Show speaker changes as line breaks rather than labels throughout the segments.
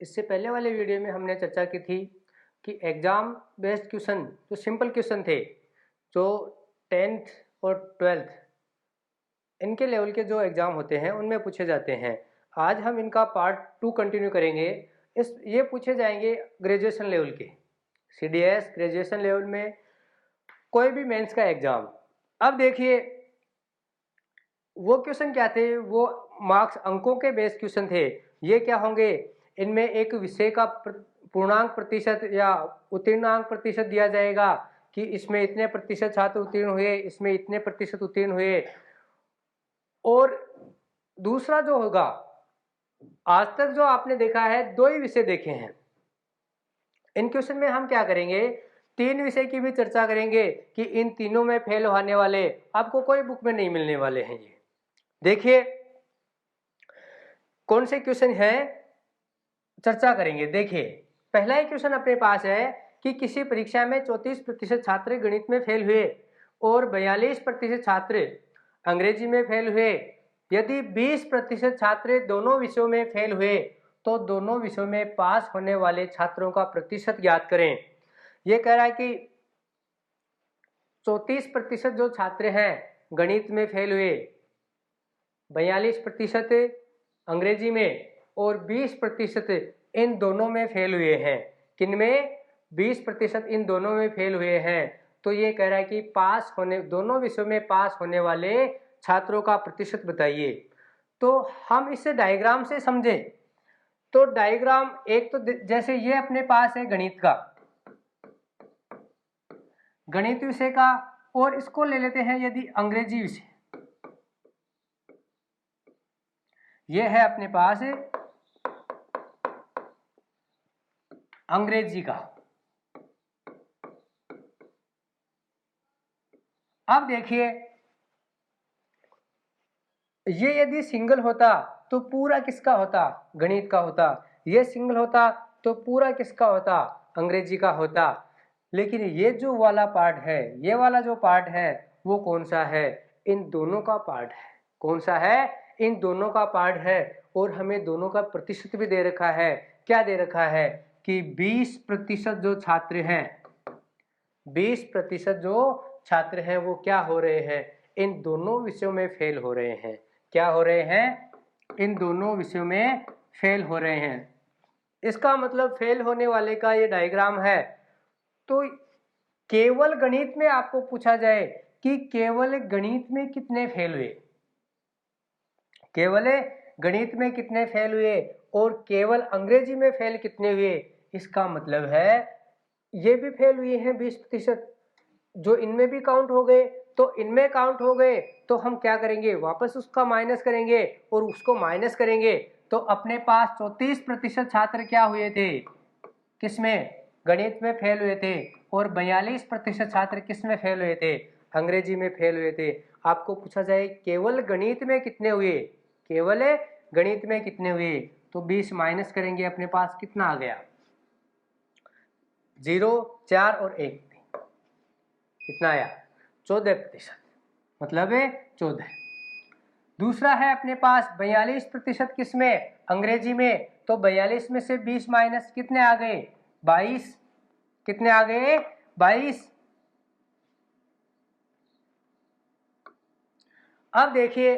इससे पहले वाले वीडियो में हमने चर्चा की थी कि एग्ज़ाम बेस्ड क्वेश्चन जो सिंपल क्वेश्चन थे, जो 10th और 12th इनके लेवल के जो एग्ज़ाम होते हैं उनमें पूछे जाते हैं। आज हम इनका पार्ट 2 कंटिन्यू करेंगे। ये पूछे जाएंगे ग्रेजुएशन लेवल के, CDS ग्रेजुएशन लेवल में कोई भी मेंस का एग्ज़ाम। अब देखिए वो क्वेश्चन क्या थे, वो मार्क्स अंकों के बेस क्वेश्चन थे। ये क्या होंगे, इनमें एक विषय का पूर्णांक प्रतिशत या उत्तीर्णांक प्रतिशत दिया जाएगा कि इसमें इतने प्रतिशत छात्र उत्तीर्ण हुए, इसमें इतने प्रतिशत उत्तीर्ण हुए। और दूसरा जो होगा, आज तक जो आपने देखा है 2 ही विषय देखे हैं। इन क्वेश्चन में हम क्या करेंगे, 3 विषय की भी चर्चा करेंगे कि इन तीनों में फेल होने वाले आपको कोई बुक में नहीं मिलने वाले हैं। ये देखिए कौन से क्वेश्चन है, चर्चा करेंगे। देखिए पहला ही क्वेश्चन अपने पास है कि किसी परीक्षा में 34% छात्र गणित में फेल हुए और 42% छात्र अंग्रेजी में फेल हुए। यदि 20% छात्र दोनों विषयों में फेल हुए तो दोनों विषयों में पास होने वाले छात्रों का प्रतिशत ज्ञात करें। यह कह रहा है कि 34% जो छात्र हैं गणित में फेल हुए, 42% अंग्रेजी में और 20% इन दोनों में फेल हुए हैं। किनमें? 20% इन दोनों में फेल हुए हैं। तो ये कह रहा है कि पास होने, दोनों विषयों में पास होने वाले छात्रों का प्रतिशत बताइए। तो हम इसे डायग्राम से समझें तो डायग्राम एक तो जैसे ये अपने पास है गणित का, गणित विषय का, और इसको ले लेते हैं यदि अंग्रेजी विषय। ये है अपने पास अंग्रेजी का। अब देखिए ये यदि सिंगल होता तो पूरा किसका होता? गणित का होता। ये सिंगल होता तो पूरा किसका होता? अंग्रेजी का होता। लेकिन ये जो वाला पार्ट है, ये वाला जो पार्ट है वो कौन सा है? इन दोनों का पार्ट है। कौन सा है? इन दोनों का पार्ट है। और हमें दोनों का प्रतिशत भी दे रखा है। क्या दे रखा है कि 20% जो छात्र हैं, 20% जो छात्र हैं वो क्या हो रहे हैं? इन दोनों विषयों में फेल हो रहे हैं। क्या हो रहे हैं? इन दोनों विषयों में फेल हो रहे हैं। इसका मतलब फेल होने वाले का ये डायग्राम है। तो केवल गणित में आपको पूछा जाए कि केवल गणित में कितने फेल हुए, केवल गणित में कितने फेल हुए और केवल अंग्रेजी में फेल कितने हुए, इसका मतलब है ये भी फेल हुए हैं 20%, जो इनमें भी काउंट हो गए तो इनमें काउंट हो गए। तो हम क्या करेंगे, वापस उसका माइनस करेंगे और उसको माइनस करेंगे तो अपने पास 34% छात्र क्या हुए थे? किसमें? गणित में फेल हुए थे। और 42% छात्र किस में फेल हुए थे? अंग्रेजी में फेल हुए थे। आपको पूछा जाए केवल गणित में कितने हुए, केवल गणित में कितने हुए, तो 20 माइनस करेंगे, अपने पास कितना आ गया? 0, 4 और 1, कितना आया? 14%, मतलब 14। दूसरा है अपने पास 42% किस में? अंग्रेजी में। तो 42 में से 20 माइनस कितने आ गए? 22। कितने आ गए? 22। अब देखिए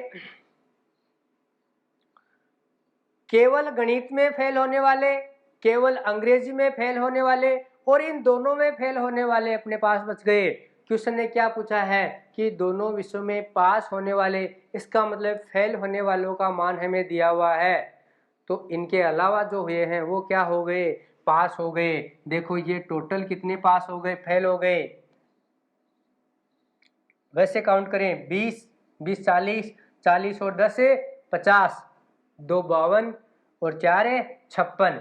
केवल गणित में फेल होने वाले, केवल अंग्रेजी में फेल होने वाले और इन दोनों में फेल होने वाले अपने पास बच गए। क्वेश्चन ने क्या पूछा है कि दोनों विषयों में पास होने वाले, इसका मतलब फेल होने वालों का मान हमें दिया हुआ है। तो इनके अलावा जो हुए हैं वो क्या हो गए? पास हो गए। देखो ये टोटल कितने पास हो गए, फेल हो गए? वैसे काउंट करें, 20, 20 40, 40 और 10 50, 2 52 और 4 56।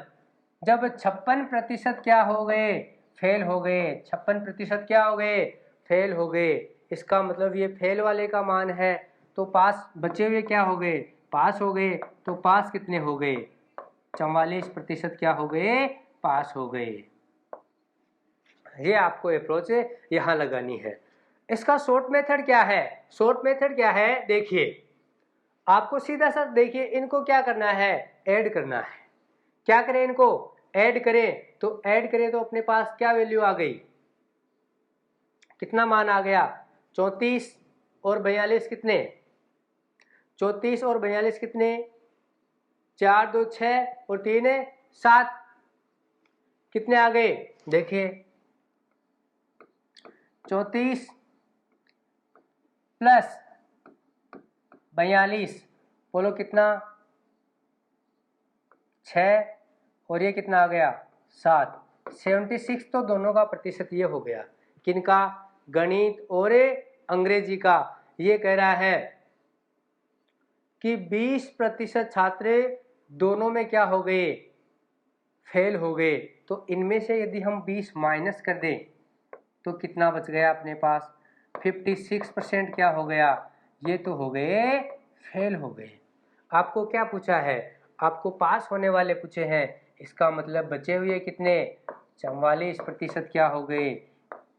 जब 56% क्या हो गए? फेल हो गए। 56% क्या हो गए? फेल हो गए। इसका मतलब ये फेल वाले का मान है। तो पास बचे हुए क्या हो गए? पास हो गए। तो पास कितने हो गए? 44% क्या हो गए? पास हो गए। ये आपको अप्रोच यहाँ लगानी है। इसका शॉर्ट मेथड क्या है? शॉर्ट मेथड क्या है? देखिए आपको सीधा सा, देखिए इनको क्या करना है? ऐड करना है। क्या करें, इनको ऐड करें, तो ऐड करें तो अपने पास क्या वैल्यू आ गई, कितना मान आ गया, 34 और 42 कितने, 34 और 42 कितने, 4 2 6 और 3 है 7, कितने आ गए, देखिए 34 प्लस 42, बोलो कितना, 6 और ये कितना आ गया 7, 76 तो दोनों का प्रतिशत ये हो गया, किनका, गणित और अंग्रेजी का। ये कह रहा है कि 20% छात्र दोनों में क्या हो गए, फेल हो गए। तो इनमें से यदि हम 20 माइनस कर दें तो कितना बच गया अपने पास, 56% क्या हो गया, ये तो हो गए फेल हो गए। आपको क्या पूछा है, आपको पास होने वाले पूछे हैं, इसका मतलब बचे हुए कितने, 44% क्या हो गए,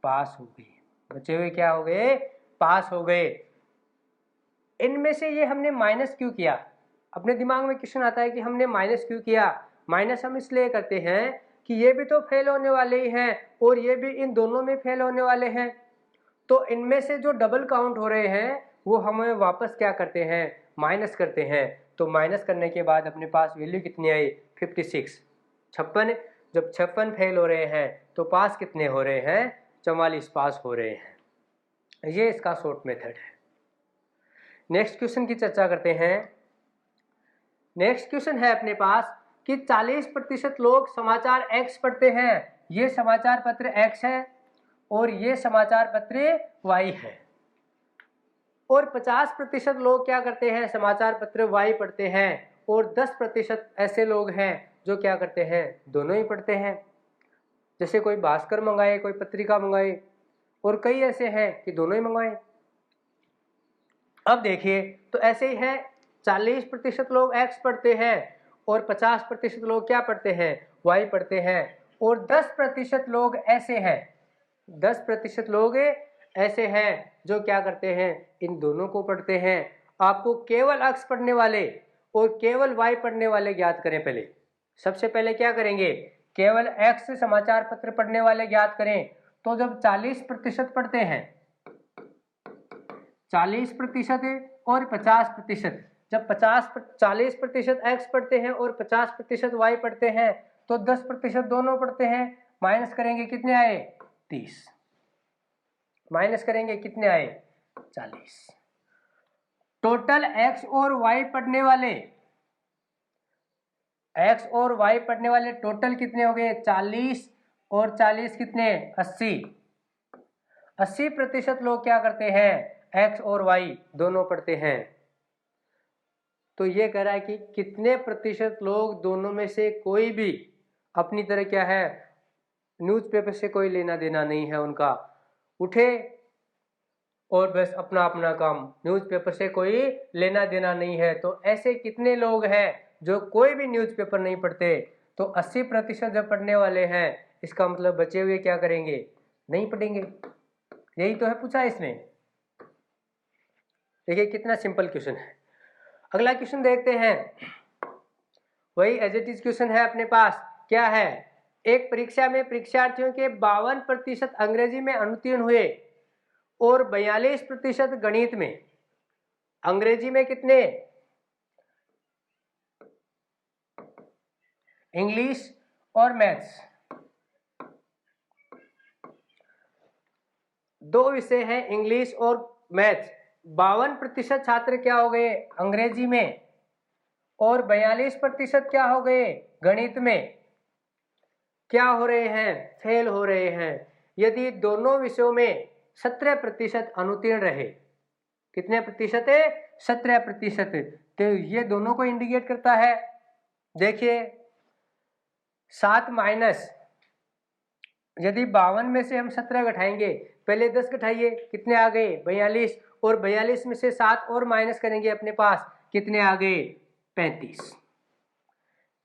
पास हो गए, बचे हुए क्या हो गए, पास हो गए। इनमें से ये हमने माइनस क्यों किया, अपने दिमाग में क्वेश्चन आता है कि हमने माइनस क्यों किया। माइनस हम इसलिए करते हैं कि ये भी तो फेल होने वाले ही हैं और ये भी इन दोनों में फेल होने वाले हैं, तो इनमें से जो डबल काउंट हो रहे हैं वो हमें वापस क्या करते हैं, माइनस करते हैं। तो माइनस करने के बाद अपने पास वैल्यू कितनी आई, 56, 56, जब 56 फेल हो रहे हैं तो पास कितने हो रहे हैं, 44 पास हो रहे हैं। ये इसका शॉर्ट मेथड है। नेक्स्ट क्वेश्चन की चर्चा करते हैं। नेक्स्ट क्वेश्चन है अपने पास कि 40% लोग समाचार X पढ़ते हैं, ये समाचार पत्र X है और ये समाचार पत्र Y है, और 50% लोग क्या करते हैं, समाचार पत्र Y पढ़ते हैं, और 10% ऐसे लोग हैं जो क्या करते हैं, दोनों ही पढ़ते हैं। जैसे कोई भास्कर मंगाए, कोई पत्रिका मंगाए, और कई ऐसे हैं कि दोनों ही मंगाए। अब देखिए तो ऐसे ही है, 40% लोग X पढ़ते हैं और 50% लोग क्या पढ़ते हैं, Y पढ़ते हैं, और 10% लोग ऐसे हैं, 10% लोग ऐसे हैं जो क्या करते हैं, इन दोनों को पढ़ते हैं। आपको केवल X पढ़ने वाले और केवल Y पढ़ने वाले ज्ञात करें। पहले सबसे पहले क्या करेंगे, केवल X समाचार पत्र पढ़ने वाले ज्ञात करें। तो जब 40% पढ़ते हैं, 40% और 50%, जब 40% X पढ़ते हैं और 50% Y पढ़ते हैं तो 10% दोनों पढ़ते हैं। माइनस करेंगे कितने आए, 30, माइनस करेंगे कितने आए, 40। टोटल X और Y पढ़ने वाले, X और Y पढ़ने वाले टोटल कितने हो गए, 40 और 40 कितने, 80। 80% लोग क्या करते हैं, X और Y दोनों पढ़ते हैं। तो ये कह रहा है कि कितने प्रतिशत लोग दोनों में से कोई भी अपनी तरह क्या है, न्यूज़पेपर से कोई लेना देना नहीं है उनका, उठे और बस अपना अपना काम, न्यूज़पेपर से कोई लेना देना नहीं है। तो ऐसे कितने लोग हैं जो कोई भी न्यूज़पेपर नहीं पढ़ते। तो 80% जब पढ़ने वाले हैं, इसका मतलब बचे हुए क्या करेंगे, नहीं पढ़ेंगे। यही तो है पूछा इसमें। देखिए कितना सिंपल क्वेश्चन है। अगला क्वेश्चन देखते हैं, वही एज इट इज क्वेश्चन है अपने पास। क्या है, एक परीक्षा में परीक्षार्थियों के 52% अंग्रेजी में अनुत्तीर्ण हुए और 42% गणित में। अंग्रेजी में कितने, इंग्लिश और मैथ्स, दो विषय हैं इंग्लिश और मैथ्स। 52% छात्र क्या हो गए अंग्रेजी में और 42% क्या हो गए गणित में, क्या हो रहे हैं, फेल हो रहे हैं। यदि दोनों विषयों में 17% अनुत्तीर्ण रहे, कितने प्रतिशत है, 17%, तो ये दोनों को इंडिकेट करता है। देखिए 7 माइनस, यदि 52 में से हम 17 घटाएंगे, पहले 10 घटाइए, कितने आ गए 42, और 42 में से 7 और माइनस करेंगे अपने पास, कितने आ गए 35।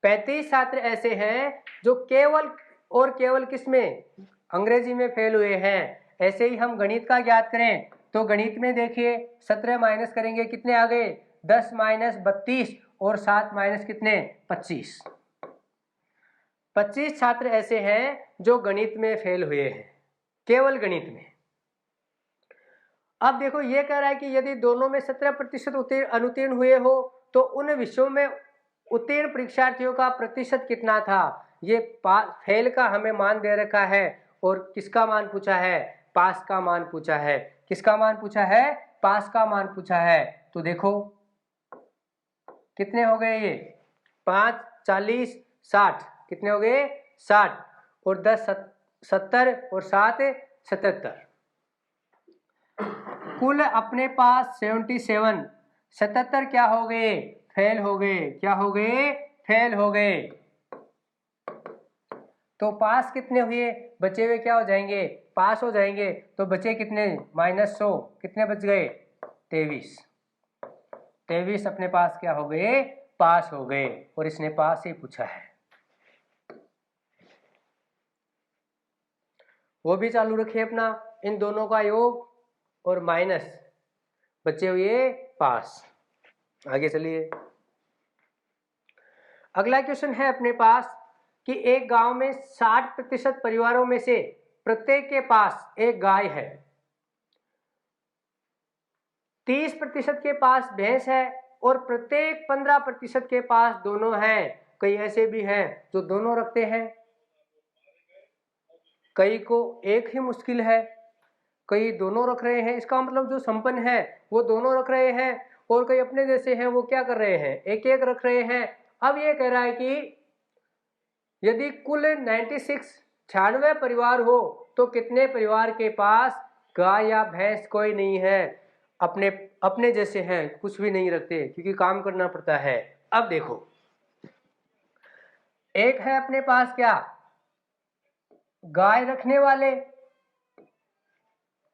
35 छात्र ऐसे हैं जो केवल और केवल किसमें, अंग्रेजी में फेल हुए हैं। ऐसे ही हम गणित का ज्ञात करें तो गणित में देखिए 17 माइनस करेंगे, कितने आ गए 10 माइनस 32, और 7 माइनस कितने 25। 25 छात्र ऐसे हैं जो गणित में फेल हुए हैं, केवल गणित में। अब देखो ये कह रहा है कि यदि दोनों में 17% अनुत्तीर्ण हुए हो तो उन विषयों में उत्तीर्ण परीक्षार्थियों का प्रतिशत कितना था। ये फेल का हमें मान दे रखा है और किसका मान पूछा है, पास का मान पूछा है। किसका मान पूछा है, पास का मान पूछा है। तो देखो कितने हो गए ये, 5, 40, 60, कितने हो गए 60, और 10 70 और 7 77। कुल अपने पास 77, 77 क्या हो गए, फेल हो गए। क्या हो गए, फेल हो गए। तो पास कितने हुए, बचे हुए क्या हो जाएंगे, पास हो जाएंगे। तो बचे कितने, -100, कितने बच गए, 23। 23 अपने पास क्या हो गए, पास हो गए। और इसने पास ही पूछा है। वो भी चालू रखिए अपना, इन दोनों का योग और माइनस, बचे हुए पास। आगे चलिए, अगला क्वेश्चन है अपने पास कि एक गांव में 60% परिवारों में से प्रत्येक के पास एक गाय है, 30% के पास भैंस है और प्रत्येक 15% के पास दोनों हैं। कई ऐसे भी हैं जो दोनों रखते हैं, कई को एक ही मुश्किल है, कई दोनों रख रहे हैं। इसका मतलब जो संपन्न है वो दोनों रख रहे हैं, और कई अपने जैसे हैं वो क्या कर रहे हैं, एक एक रख रहे हैं। अब ये कह रहा है कि यदि कुल 96 परिवार हो तो कितने परिवार के पास गाय या भैंस कोई नहीं है, अपने अपने जैसे हैं, कुछ भी नहीं रखते क्योंकि काम करना पड़ता है। अब देखो, एक है अपने पास क्या, गाय रखने वाले,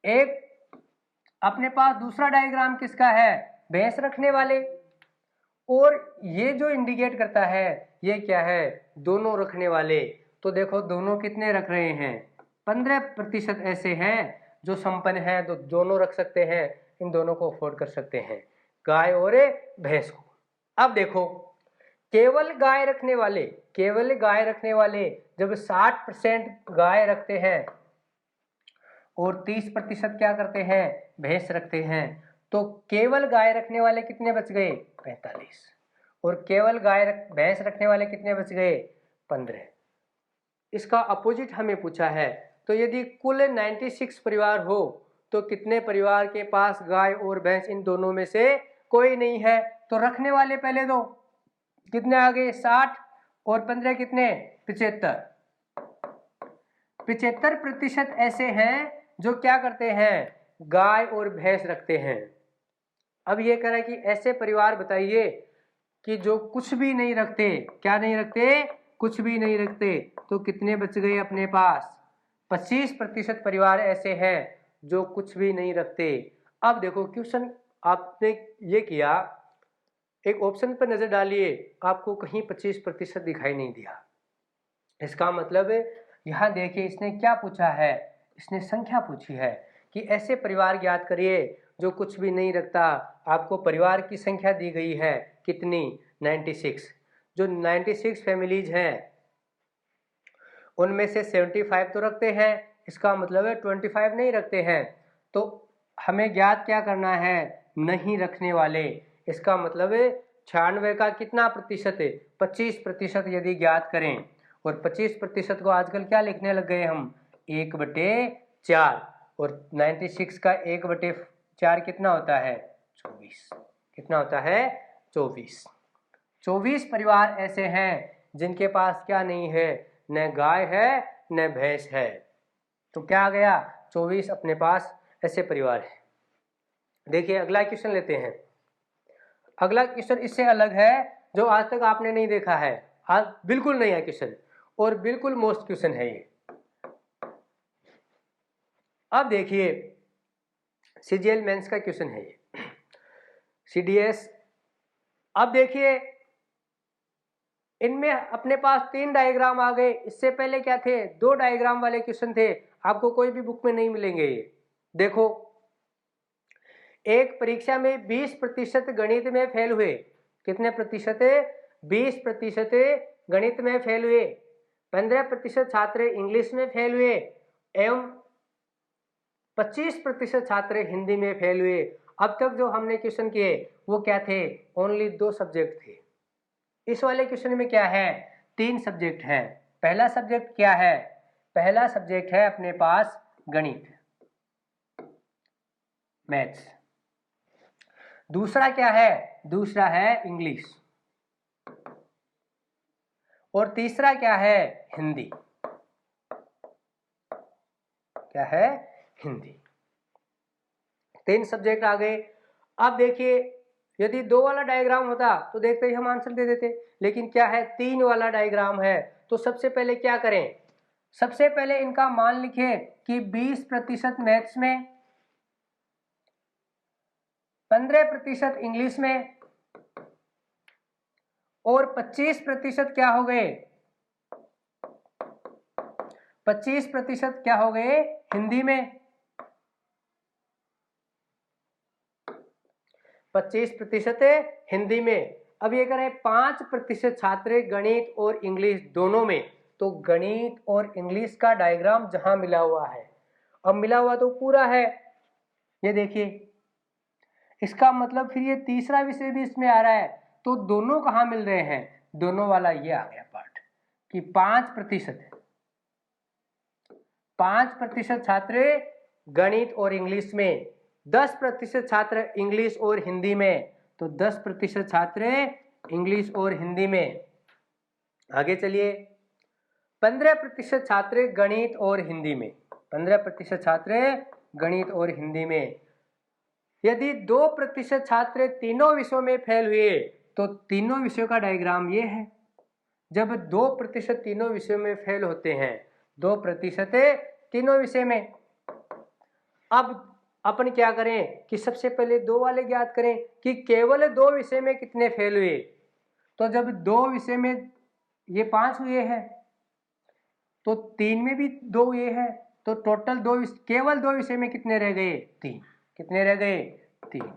एक अपने पास दूसरा डायग्राम किसका है, भैंस रखने वाले। और ये जो इंडिकेट करता है ये क्या है, दोनों रखने वाले। तो देखो दोनों कितने रख रहे हैं, 15% ऐसे हैं जो संपन्न हैं, तो दोनों रख सकते हैं, इन दोनों को अफोर्ड कर सकते हैं, गाय और भैंस को। अब देखो केवल गाय रखने वाले, केवल गाय रखने वाले जब 60% गाय रखते हैं और 30% क्या करते हैं, भैंस रखते हैं, तो केवल गाय रखने वाले कितने बच गए, 45, और केवल गाय भैंस रखने वाले कितने बच गए, 15। इसका अपोजिट हमें पूछा है। तो यदि कुल 96 परिवार हो तो कितने परिवार के पास गाय और भैंस इन दोनों में से कोई नहीं है। तो रखने वाले पहले दो कितने आ गए, 60 और 15 कितने, 75। 75% ऐसे हैं जो क्या करते हैं, गाय और भैंस रखते हैं। अब ये कह रहा है कि ऐसे परिवार बताइए कि जो कुछ भी नहीं रखते, क्या नहीं रखते, कुछ भी नहीं रखते। तो कितने बच गए अपने पास, 25% परिवार ऐसे हैं जो कुछ भी नहीं रखते। अब देखो क्वेश्चन आपने ये किया, एक ऑप्शन पर नजर डालिए, आपको कहीं 25% दिखाई नहीं दिया। इसका मतलब यहाँ देखिए इसने क्या पूछा है, इसने संख्या पूछी है कि ऐसे परिवार ज्ञात करिए जो कुछ भी नहीं रखता। आपको परिवार की संख्या दी गई है कितनी, 96। जो 96 फैमिलीज हैं उनमें से 75 तो रखते हैं, इसका मतलब है 25 नहीं रखते हैं। तो हमें ज्ञात क्या करना है, नहीं रखने वाले। इसका मतलब है 96 का कितना प्रतिशत है, 25% यदि ज्ञात करें, और 25% को आजकल क्या लिखने लग गए हम, 1/4, और 96 का 1/4 कितना होता है, 24। कितना होता है, 24। 24 परिवार ऐसे हैं जिनके पास क्या नहीं है, न गाय है न भैंस है। तो क्या आ गया, 24 अपने पास ऐसे परिवार है। देखिए अगला क्वेश्चन लेते हैं। अगला क्वेश्चन इससे अलग है, जो आज तक आपने नहीं देखा है, आज बिल्कुल नया क्वेश्चन और बिल्कुल मोस्ट क्वेश्चन है ये। अब देखिए सीजीएल मेंस का क्वेश्चन है ये, सीडीएस। अब देखिए इनमें अपने पास 3 डायग्राम आ गए, इससे पहले क्या थे, 2 डायग्राम वाले क्वेश्चन थे, आपको कोई भी बुक में नहीं मिलेंगे ये। देखो एक परीक्षा में 20% गणित में फेल हुए, कितने प्रतिशत, 20% गणित में फेल हुए, 15% छात्र इंग्लिश में फेल हुए एवं 25% छात्र हिंदी में फेल हुए। अब तक जो हमने क्वेश्चन किए वो क्या थे? ओनली 2 सब्जेक्ट थे। इस वाले क्वेश्चन में क्या है? 3 सब्जेक्ट है। पहला सब्जेक्ट क्या है? पहला सब्जेक्ट है अपने पास गणित, मैथ्स। दूसरा क्या है? दूसरा है इंग्लिश। और तीसरा क्या है? हिंदी। क्या है? हिंदी। 3 सब्जेक्ट आ गए। अब देखिए, यदि 2 वाला डायग्राम होता तो देखते ही हम आंसर दे देते, लेकिन क्या है 3 वाला डायग्राम है। तो सबसे पहले क्या करें? सबसे पहले इनका मान लिखें कि 20% मैथ्स में, 15% इंग्लिश में और 25% क्या हो गए? 25% क्या हो गए? हिंदी में। 25% हिंदी में। अब ये करें 5% छात्र गणित और इंग्लिश दोनों में। तो गणित और इंग्लिश का डायग्राम जहां मिला हुआ है, अब मिला हुआ तो पूरा है, ये देखिए। इसका मतलब फिर ये तीसरा विषय भी इसमें आ रहा है। तो दोनों कहाँ मिल रहे हैं? दोनों वाला ये आ गया पार्ट कि 5% छात्र गणित और इंग्लिश में, 10% छात्र इंग्लिश और हिंदी में। तो 10% छात्र इंग्लिश और हिंदी में। आगे चलिए, 15% छात्र गणित और हिंदी में। 15% छात्र गणित और हिंदी में। यदि 2% छात्र तीनों विषयों में फेल हुए तो तीनों विषयों का डायग्राम ये है। जब 2% तीनों विषयों में फेल होते हैं, 2% तीनों विषय में। अब अपन क्या करें कि सबसे पहले 2 वाले ज्ञात करें कि केवल 2 विषय में कितने फेल हुए। तो जब 2 विषय में ये 5 हुए हैं तो 3 में भी 2 हुए हैं, तो टोटल केवल 2 विषय में कितने रह गए? 3। कितने रह गए? 3।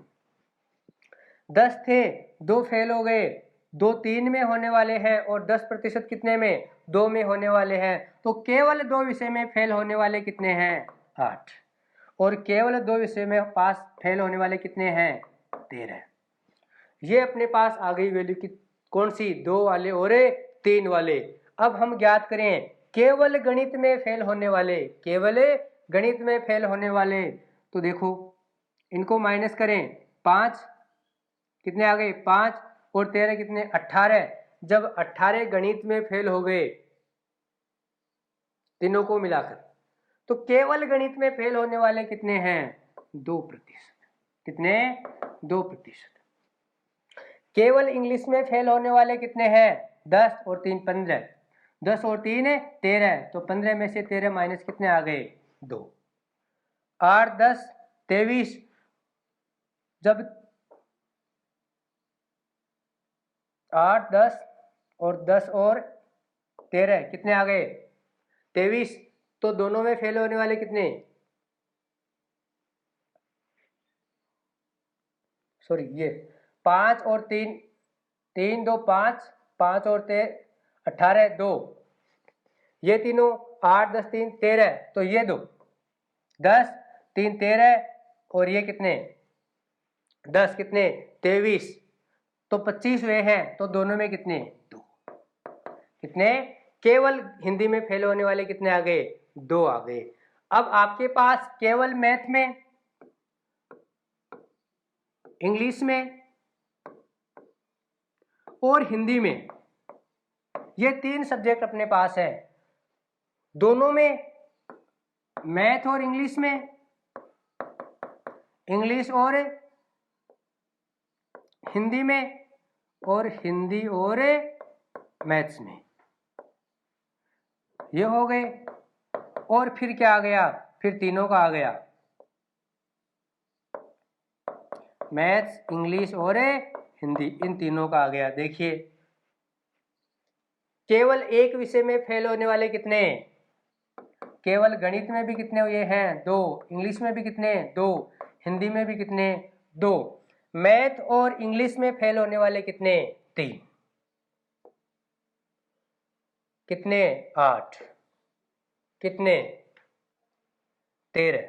10 थे, 2 फेल हो गए, 2 3 में होने वाले हैं और 10% कितने में? 2 में होने वाले हैं। तो केवल 2 विषय में फेल होने वाले कितने हैं? 8। और केवल 2 विषय में पास फेल होने वाले कितने हैं? 13। ये अपने पास आ गई वैल्यू की, कौन सी? 2 वाले और 3 वाले। अब हम ज्ञात करें केवल गणित में फेल होने वाले, केवल गणित में फेल होने वाले। तो देखो इनको माइनस करें, 5 कितने आ गए? 5 और 13 कितने? 18। जब 18 गणित में फेल हो गए तीनों को मिलाकर, तो केवल गणित में फेल होने वाले कितने हैं? 2%। कितने? 2%। केवल इंग्लिश में फेल होने वाले कितने हैं? 10 और 3 15। 10 और 3 13। तो 15 में से 13 माइनस कितने आ गए? 2। 8 10 23। जब 8 10 और 10 और 13 कितने आ गए? 23। तो दोनों में फेल होने वाले कितने? सॉरी, ये 5 और 3, 3 2 5, 5 और 18 2, ये तीनों 8 10 3 13। तो ये 2 10 3 13 और ये कितने? 10 कितने? 23। तो 25 हुए हैं। तो दोनों में कितने? 2। कितने? केवल हिंदी में फेल होने वाले कितने आ गए? 2 आ गए। अब आपके पास केवल मैथ में, इंग्लिश में और हिंदी में, ये 3 सब्जेक्ट अपने पास है। दोनों में, मैथ और इंग्लिश में, इंग्लिश और हिंदी में, और हिंदी और मैथ्स में, ये हो गए। और फिर क्या आ गया? फिर तीनों का आ गया, मैथ्स इंग्लिश और हिंदी, इन तीनों का आ गया। देखिए केवल एक विषय में फेल होने वाले कितने? केवल गणित में भी कितने हुए हैं? 2। इंग्लिश में भी कितने? 2। हिंदी में भी कितने? 2। मैथ और इंग्लिश में फेल होने वाले कितने? 3। कितने 8, कितने 13,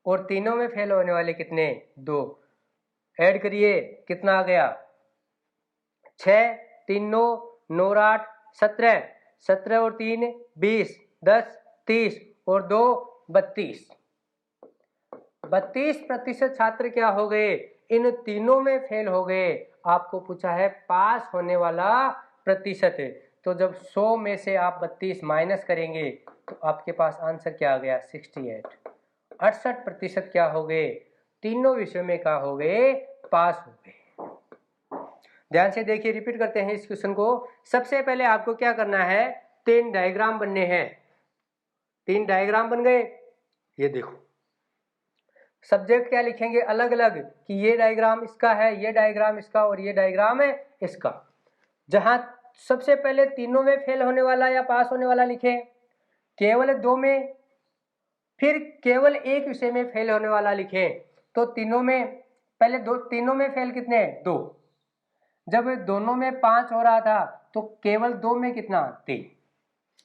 और तीनों में फेल होने वाले कितने 2। ऐड करिए कितना आ गया 6, 3 9, 9 8 17, 17 और 3 20, 10 30 और 2 32। 32% छात्र क्या हो गए, इन तीनों में फेल हो गए। आपको पूछा है पास होने वाला प्रतिशत, तो जब 100 में से आप 32 माइनस करेंगे तो आपके पास आंसर क्या आ गया 68। 68% क्या हो गए, तीनों विषयों में क्या हो गए, पास हो गए। ध्यान से देखिए, रिपीट करते हैं इस क्वेश्चन को। सबसे पहले आपको क्या करना है, 3 डायग्राम बनने हैं। 3 डायग्राम बन गए, ये देखो सब्जेक्ट क्या लिखेंगे अलग अलग, कि ये डायग्राम इसका है, ये डायग्राम इसका, और ये डायग्राम है इसका। जहां सबसे पहले तीनों में फेल होने वाला या पास होने वाला लिखें, केवल 2 में, फिर केवल एक विषय में फेल होने वाला लिखें। तो तीनों में पहले तीनों में फेल कितने 2, जब दोनों में 5 हो रहा था तो केवल 2 में कितना 3,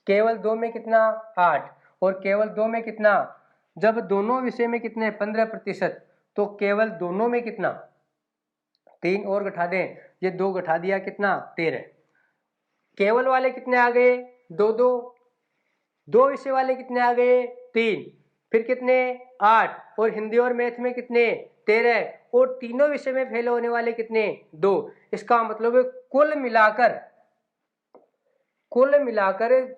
केवल 2 में कितना 8, और केवल 2 में कितना, जब दोनों विषय में कितने 15%, तो केवल दोनों में कितना 3 और घटा दें, ये 2 घटा दिया कितना 13। केवल वाले कितने आ गए 2 2, 2 विषय वाले कितने आ गए 3, फिर कितने 8, और हिंदी और मैथ में कितने 13, और तीनों विषय में फेल होने वाले कितने 2। इसका मतलब कुल मिलाकर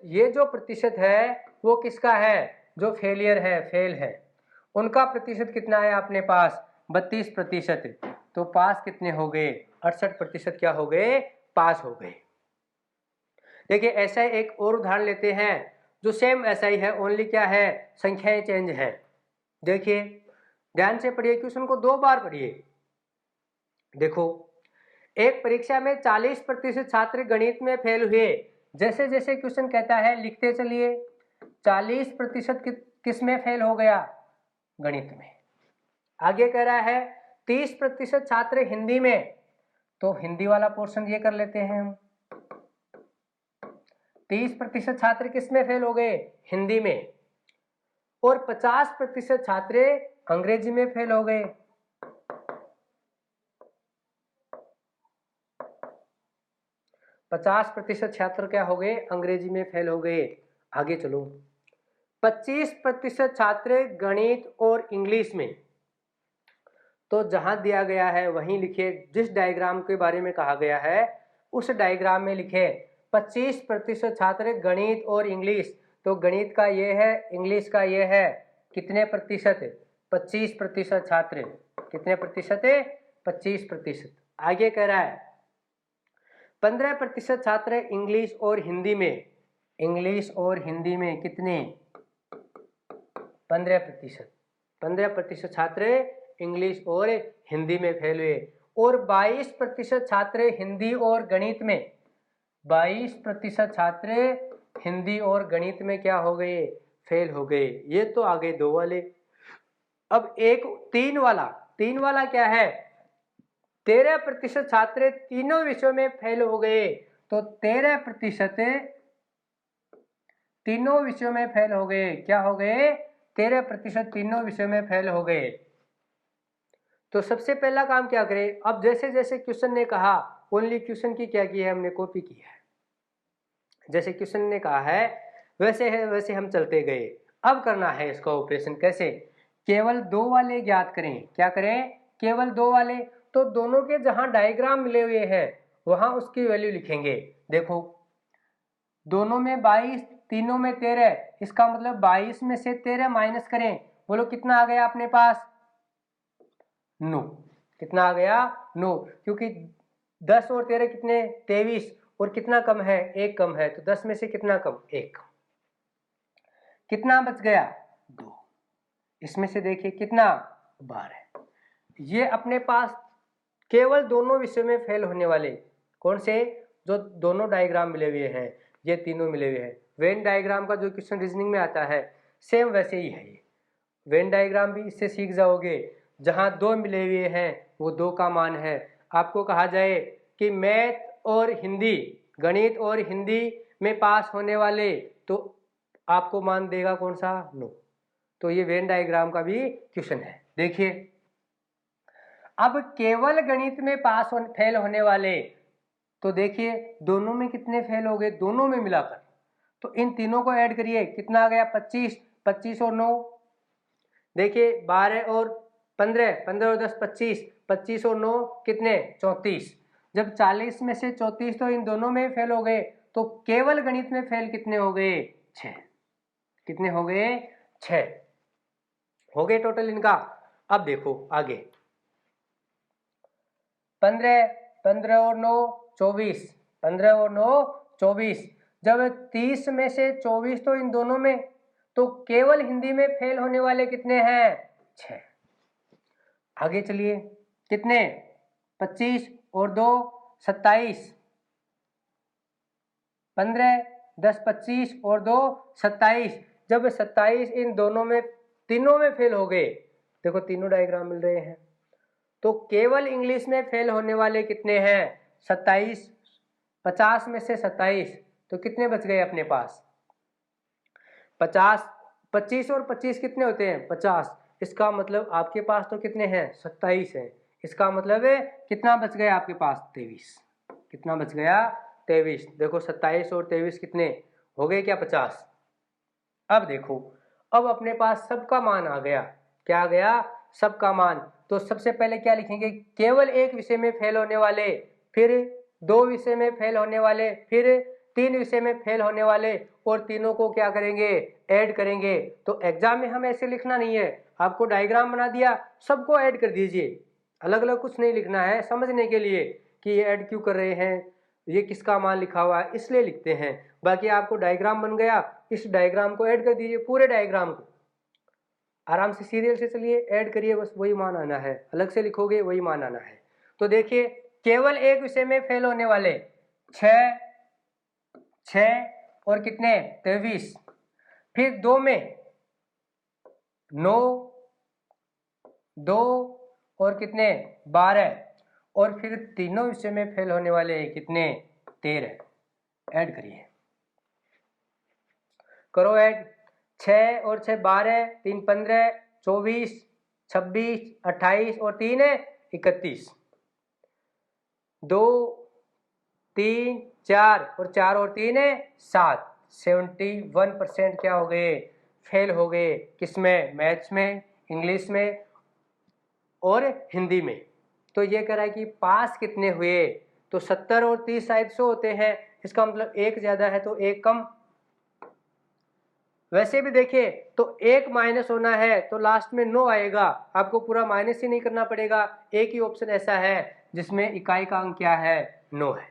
ये जो प्रतिशत है वो किसका है, जो फेलियर है, फेल है, उनका प्रतिशत कितना है अपने पास 32%। तो पास कितने हो गए 68% क्या हो गए, पास हो गए। देखिए ऐसा एक और उदाहरण लेते हैं जो सेम ऐसा ही है, ओनली क्या है संख्याएं चेंज है। देखिए ध्यान से पढ़िए, क्वेश्चन को 2 बार पढ़िए। देखो एक परीक्षा में 40% छात्र गणित में फेल हुए। जैसे जैसे क्वेश्चन कहता है लिखते चलिए, 40% किस में फेल हो गया, गणित में। आगे कह रहा है 30% छात्र हिंदी में, तो हिंदी वाला पोर्शन ये कर लेते हैं हम। 30% छात्र किस में फेल हो गए, हिंदी में, और 50% छात्र अंग्रेजी में फेल हो गए। 50% छात्र क्या हो गए, अंग्रेजी में फेल हो गए। आगे चलो, 25% छात्र गणित और इंग्लिश में, तो जहां दिया गया है वहीं लिखे, जिस डायग्राम के बारे में कहा गया है उस डायग्राम में लिखे 25% छात्र गणित और इंग्लिश। तो गणित का ये है, इंग्लिश का ये है, कितने प्रतिशत 25% छात्र, कितने प्रतिशत 25%। आगे कह रहा है 15% छात्र इंग्लिश और हिंदी में, इंग्लिश और हिंदी में कितने 15%, 15% छात्र इंग्लिश और हिंदी में फेल हुए। और 22% छात्र हिंदी और गणित में, 22% छात्र हिंदी और गणित में क्या हो गए, फेल हो गए। ये तो आ गए 2 वाले। अब एक 3 वाला क्या है, 13% छात्र तीनों विषयों में फेल हो गए। तो 13% तीनों विषयों में फेल हो गए, क्या हो गए 13% तीनों विषयों में फेल हो गए। तो सबसे पहला काम क्या करें, अब जैसे जैसे क्वेश्चन ने कहा ओनली क्वेश्चन की क्या की है, हमने कॉपी की है। जैसे क्वेश्चन ने कहा है वैसे है वैसे हम चलते गए। अब करना है इसका ऑपरेशन कैसे, केवल 2 वाले ज्ञात करें। क्या करें, केवल 2 वाले। तो दोनों के जहां डायग्राम मिले हुए हैं वहां उसकी वैल्यू लिखेंगे। देखो दोनों में 22, तीनों में 13, इसका मतलब 22 में से 13 माइनस करें, बोलो कितना आ गया अपने पास 9। कितना आ गया 9, क्योंकि 10 और 13 कितने 23, और कितना कम है 1 कम है, तो 10 में से कितना कम 1, कितना बच गया 2। इसमें से देखिए कितना 12। ये अपने पास केवल दोनों विषयों में फेल होने वाले कौन से, जो दोनों डायग्राम मिले हुए हैं, ये तीनों मिले हुए हैं। वेन डायग्राम का जो क्वेश्चन रीजनिंग में आता है सेम वैसे ही है। ये वेन डायग्राम भी इससे सीख जाओगे, जहां 2 मिले हुए हैं वो 2 का मान है। आपको कहा जाए कि मैथ और हिंदी, गणित और हिंदी में पास होने वाले, तो आपको मान देगा कौन सा, नो। तो ये वेन डायग्राम का भी क्वेश्चन है। देखिए अब केवल गणित में फेल होने वाले, तो देखिए दोनों में कितने फेल हो गए, दोनों में मिलाकर, तो इन तीनों को ऐड करिए, कितना आ गया 25, 25 और 9, देखिए 12 और 15, 15 और 10 25, 25 और 9 कितने 34। जब 40 में से 34 तो इन दोनों में फेल हो गए, तो केवल गणित में फेल कितने हो गए, 6। कितने हो गए, 6 हो गए टोटल इनका। अब देखो आगे, 15, 15 और 9 24, 15 और 9 24। जब 30 में से 24 तो इन दोनों में, तो केवल हिंदी में फेल होने वाले कितने हैं, 6। आगे चलिए, कितने 25 और 2 27, 15 10 25 और 2 27। जब 27 इन दोनों में, तीनों में फेल हो गए, देखो तीनों डायग्राम मिल रहे हैं, तो केवल इंग्लिश में फेल होने वाले कितने हैं, 27। 50 में से 27, तो कितने बच गए अपने पास, 50। 25 और 25 कितने होते हैं, 50। इसका मतलब आपके पास तो कितने हैं, 27 हैं। इसका मतलब है कितना बच गया आपके पास, 23। कितना बच गया, 23। देखो 27 और 23 कितने हो गए, क्या 50। अब देखो, अब अपने पास सबका मान आ गया, क्या आ गया, सबका मान। तो सबसे पहले क्या लिखेंगे, केवल एक विषय में फेल होने वाले, फिर 2 विषय में फेल होने वाले, फिर 3 विषय में फेल होने वाले, और तीनों को क्या करेंगे, ऐड करेंगे। तो एग्जाम में हमें ऐसे लिखना नहीं है, आपको डायग्राम बना दिया, सबको ऐड कर दीजिए, अलग अलग कुछ नहीं लिखना है, समझने के लिए कि ये ऐड क्यों कर रहे हैं, ये किसका मान लिखा हुआ है, इसलिए लिखते हैं। बाकी आपको डायग्राम बन गया, इस डायग्राम को ऐड कर दीजिए, पूरे डायग्राम को आराम से सीरियल से चलिए ऐड करिए, बस वही मान आना है, अलग से लिखोगे वही मान आना है। तो देखिए केवल एक विषय में फेल होने वाले 6, 6 और कितने 23, फिर 2 में 9, 2 और कितने 12, और फिर तीनों विषय में फेल होने वाले कितने 13। ऐड करिए, करो ऐड, 6 और 6 12, 3 15, 24, 26, 28 और 3 31, 2 3 4 और 4 और 3 7, 71% क्या हो गए, फेल हो गए। किसमें, मैथ्स में, इंग्लिश में और हिंदी में। तो ये कह रहा है कि पास कितने हुए, तो 70 और 30 शायद 100 होते हैं, इसका मतलब एक ज़्यादा है तो एक कम। वैसे भी देखिए तो एक माइनस होना है तो लास्ट में 9 आएगा, आपको पूरा माइनस ही नहीं करना पड़ेगा, एक ही ऑप्शन ऐसा है जिसमें इकाई का अंक क्या है, 9 है।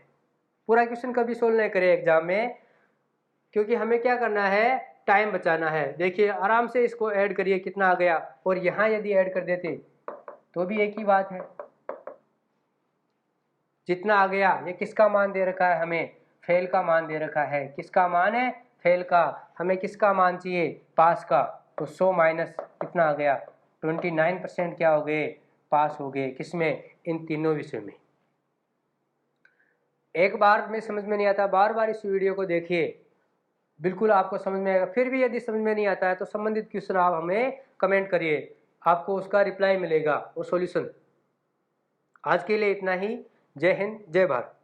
पूरा क्वेश्चन कभी सोल्व नहीं करें एग्जाम में, क्योंकि हमें क्या करना है, टाइम बचाना है। देखिए आराम से इसको ऐड करिए, कितना आ गया, और यहाँ यदि ऐड कर देते तो भी एक ही बात है, जितना आ गया। ये किसका मान दे रखा है, हमें फेल का मान दे रखा है, किसका मान है, फेल का। हमें किसका मान चाहिए, पास का। तो 100 माइनस कितना आ गया, 29% क्या हो गए, पास हो गए। किसमें, इन तीनों विषयों में। एक बार में समझ में नहीं आता, बार बार इस वीडियो को देखिए, बिल्कुल आपको समझ में आएगा। फिर भी यदि समझ में नहीं आता है तो संबंधित क्वेश्चन आप हमें कमेंट करिए, आपको उसका रिप्लाई मिलेगा और सॉल्यूशन। आज के लिए इतना ही। जय हिंद, जय भारत।